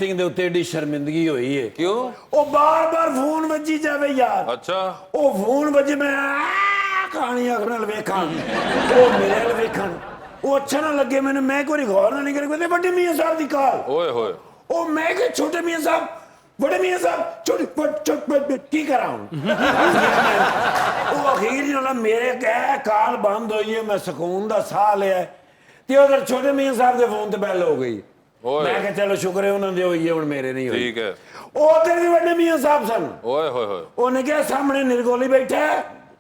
Meeting दे उत्ते AD शर्मिंदगी हुई है। क्यों? ओ बार-बार फोन वजी जावे यार। अच्छा ओ फोन वजे मैं कहानी आखण नाल वेखां ओ मेरे नाल वेखण ओ अच्छा ना लगे मैंने मैं कोई गौर नहीं करी कोई बड़े मियां साहब दी कॉल। ओए होए ओ मैं के छोटे मियां साहब बड़े मियां साहब छोटे की करा हूं ओ अखीर ना मेरे कह कॉल बंद हुई है मैं सुकून दा साह लिया ते उधर छोटे मियां साहब दे फोन ते बेल हो गई। मैं कहा चलो शुक्र है उन्होंने हुई है हुण मेरे नहीं हुई। ठीक है उधर भी बड़े मियां साहब सन। ओए होए होए उन्होंने कहा सामने निरगोली बैठा है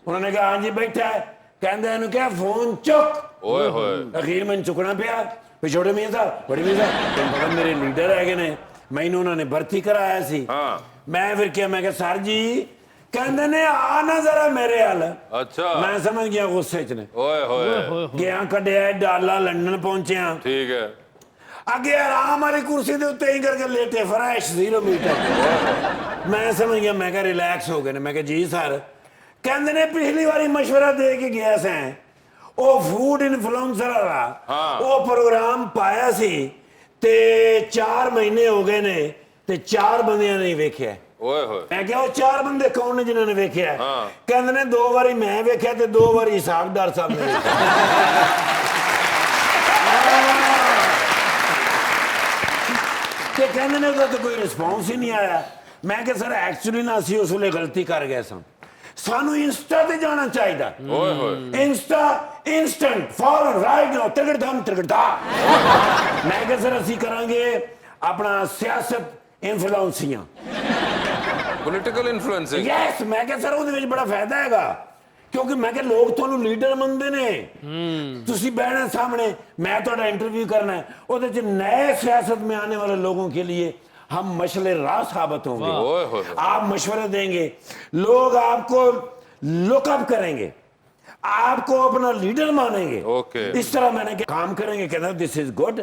उन्होंने कहा हाँ जी बैठा है कहंदे इन्हू क्या फोन चुक। ओए होए अखीर मैं चुकना पिया भी छोटे मियां साहब बड़े मियां साहब तुम पता मेरे लीडर है ने मैनू उन्होंने भर्ती कराया सी। हाँ मैं फिर क्या मैं कहा सर जी कहंदे ने आ ना जरा मेरे हाल। अच्छा मैं समझ गया गुस्से च ने ओए होए गया कढ़िया डाला लंदन पहुंचिया ठीक है अगे आराम वाली कुर्सी के उत्ते ही करके लेटे फ्रेश 0 मीटर। मैं समझ गया मैं कहा रिलैक्स हो गए मैं कहा जी सर कहंदे ने पिछली बारी मशवरा दे के गया सैं ओ फूड इन्फ्लुएंसर वाला ओ प्रोग्राम पाया सी ते 4 महीने हो गए ने ते 4 बंदियां नहीं वेख्या। ओए होए मैं क्या 4 बंदे कौन ने जिन्होंने वेख्या कहंदे ने 2 बारी मैं वेख्या ते 2 बारी हिसाबदार साहब ने वेख्या। ते कहंदे ने उधर तो कोई रिस्पॉन्स ही नहीं आया। मैं क्या सर एक्चुअली ना असी उस वेले गलती कर गए सन सानू इंस्टा ते जाना चाहिए। ओए होए इंस्टा इंस्टेंट फॉरन राइट नाउ तिगड़धम तिगड़धा। मैं क्या सर असी करांगे अपना सियासत इन्फ्लुएंसियां पॉलिटिकल इन्फ्लुएंसिंग। यस मैं क्या सर ਉਹਦੇ ਵਿੱਚ बड़ा फायदा हैगा क्योंकि मैं क्या लोग ਤੁਹਾਨੂੰ लीडर ਮੰਨਦੇ ਨੇ ਤੁਸੀਂ ਬਹਿਣਾ सामने मैं ਤੁਹਾਡਾ इंटरव्यू करना है ਉਹਦੇ ਚ नए सियासत में आने वाले लोगों के लिए हम मशले राह साबित होंगे। आप मशवरे देंगे लोग आपको लुकअप करेंगे आपको अपना लीडर मानेंगे। इस तरह मैंने काम करेंगे कहना दिस इज गुड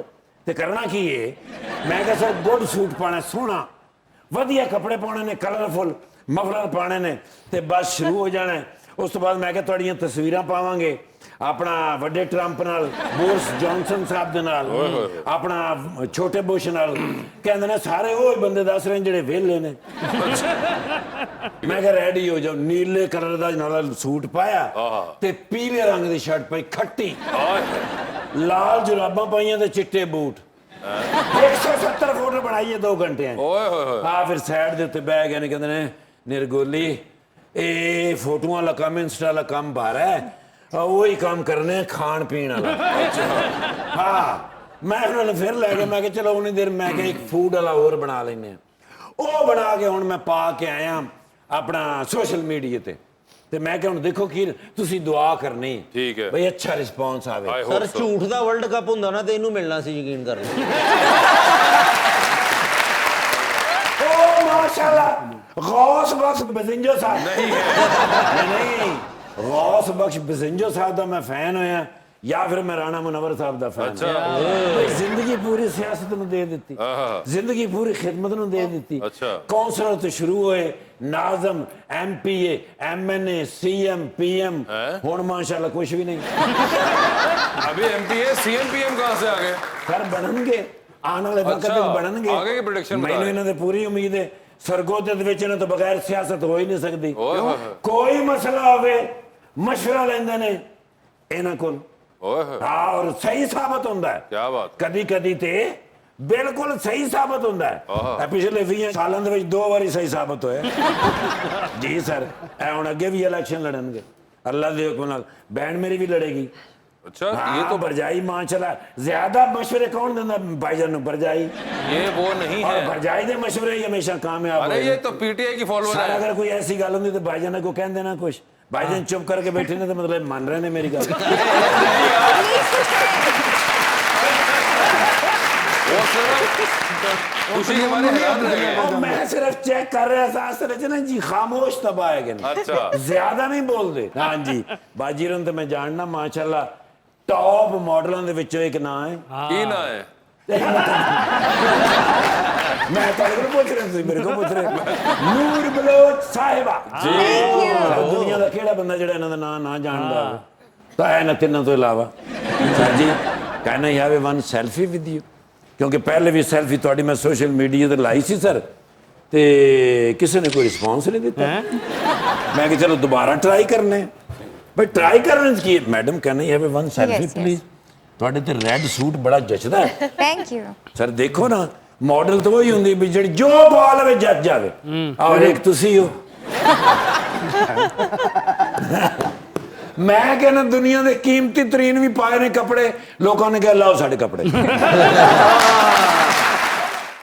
ते करना की है मैं कहा सर गुड सूट पाना सोहना वधिया कपड़े पाने ने कलरफुल मफलर पाने ने ते बस शुरू हो जाना है। उस तो बाद मैं क्या तुहाड़ियां तस्वीरां पावांगे अपना वड्डे ट्रंप नाल बोरिस जॉनसन साहब दे नाल अपना छोटे बुश नाल कहंदे ने सारे ओह बंदे दस रहे जेड़े वेले ने। मैं क्या रेडी हो जाओ नीले कलर दा नाल सूट पाया ते पीले रंग दी शर्ट पाई खट्टी लाल जुराबां पाइयां ते चिट्टे बूट 170 फोटो बनाई है 2 घंटे। हाँ फिर साइड दे उत्ते बह गए ने कहंदे ने निरगोली ए फोटोआं वाला काम इंस्टा वाला काम बाहर है वही काम करने खान पीन वाला। हाँ मैं उन्होंने फिर लै गया मैं चलो उन्नी देर मैं एक फूड वाला और बना लेने वो बना के हुण मैं पा के आया अपना सोशल मीडिया ते मैं क्या हुण देखो कि तुसी दुआ करनी ठीक है भाई अच्छा रिस्पॉन्स आवे। सर झूठ दा वर्ल्ड कप हुंदा ना ते इनू मिलना सी यकीन कर लो। ओ माशाल्लाह गौस बख्श बजिंजो साहब नहीं गौस बख्श बजिंजो साहब दा मैं फैन होया या फिर मैं राणा मुनवर साहब दा फैन। भाई जिंदगी पूरी सियासत नूं दे दित्ती जिंदगी पूरी खिदमत नूं दे दित्ती। कौंसलर तो शुरू होए नाज़म MPA MNA CM PM हुण माशाल्लाह कुछ भी नहीं। अभी MPA CM PM कहां से आ गए सर बनणगे आने वाले वक्त में बनणगे आगे की प्रेडिक्शन मैनू इन्हां दे पूरी उम्मीद है सरगोदे दे विच इन्हां तो बगैर सियासत हो ही नहीं सकती। कोई मसला होवे मशवरा लेंदे ने इन्हां कोल हाँ और सही साबित होंदा है। क्या बात कदी कदी ते बिल्कुल सही साबित होंदा है। पिछले 20 सालों दे विच 2 बारी सही साबित होया। जी सर ए हुण अगे भी इलेक्शन लड़नगे अल्लाह दे हुक्म नाल बहन मेरी भी लड़ेगी। अच्छा ये तो भरजाई माशाल्लाह ज्यादा मशवरे कौन देंदा भाईजान नूं भरजाई ये वो नहीं है और भरजाई दे मशवरे ही हमेशा कामयाब अरे ये तो PTI की फॉलोअर है। अगर कोई ऐसी गल होंदी तो भाईजान को कहंदे ना कुछ भाईजान चुप करके बैठे ने तो मतलब मान रहे ने मेरी गल। मैं सिर्फ चेक कर रहा था असल ना जी खामोश तबाह है अच्छा ज्यादा नहीं बोलते। हाँ जी बाजीरन तो मैं जानना माशाल्लाह टॉप मॉडलों दे विचों एक नाम है की ना है मैं तो पूछ रहा थी मेरे को पूछ रहे नूर बलोच साहिबा जी दुनिया का केड़ा बंदा जेड़ा इन्हां दा नाम ना जानदा तो है ना तिन्हां तो इलावा sir ji can I have one selfie with you ਕਿਉਂਕਿ ਪਹਿਲੇ ਵੀ ਸੈਲਫੀ ਤੁਹਾਡੀ ਮੈਂ ਸੋਸ਼ਲ ਮੀਡੀਆ ਤੇ ਲਾਈ ਸੀ ਸਰ, ਤੇ ਕਿਸੇ ਨੇ ਕੋਈ ਰਿਸਪੌਂਸ ਨਹੀਂ ਦਿੱਤਾ। ਮੈਂ ਕਿਹਾ ਚਲੋ ਦੁਬਾਰਾ ਟਰਾਈ ਕਰਨੇ, ਬਈ ਟਰਾਈ ਕਰਨ ਚ ਕੀ ਮੈਡਮ ਕਹਿੰਦੇ have one selfie Yes, yes. Please. ਤੁਹਾਡੇ ਤੇ ਰੈੱਡ ਸੂਟ ਬੜਾ ਜਚਦਾ ਹੈ ਥੈਂਕ ਯੂ। ਸਰ। ਦੇਖੋ ਨਾ ਮਾਡਲ ਤਾਂ ਉਹੀ ਹੁੰਦੀ ਵੀ ਜਿਹੜੀ ਜੋ ਪਾ ਲਵੇ ਜੱਜ ਜਾਵੇ, ਔਰ ਇੱਕ ਤੁਸੀਂ ਹੋ। ਮੈਂ ਕਹਿੰਦਾ ਦੁਨੀਆ ਦੇ ਕੀਮਤੀ ਤਰੀਨ ਵੀ ਪਾਏ ਨੇ ਕੱਪੜੇ, ਲੋਕਾਂ ਨੇ ਕਿਹਾ ਲਾਓ ਸਾਡੇ ਕੱਪੜੇ।